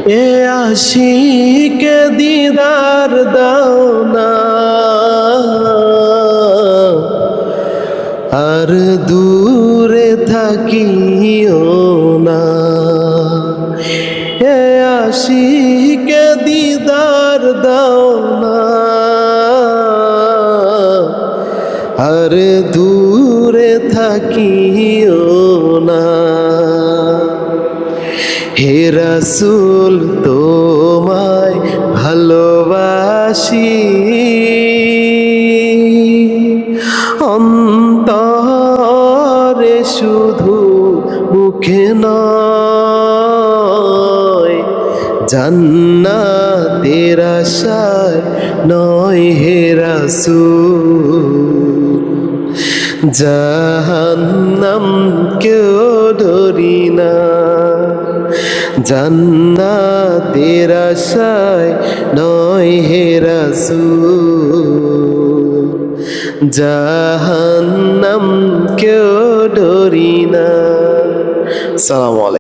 এ আশিকে দিদার দাও না, আর দূরে থাকিও না। এ আশিকে দিদার দাও না, আর দূরে থাকিও না। হে রাসূল তোমায় ভালোবাসি, অন্তরে শুধু মুখে নয়, জান্নাতের আশায় নয় হে রাসূল। জাহান্নাম কেউ ডরি না, জান্নাতের আশায় নয় হে রাসূল। জাহান্নাম কেউ ডরি না। আসসালামু আলাইকুম।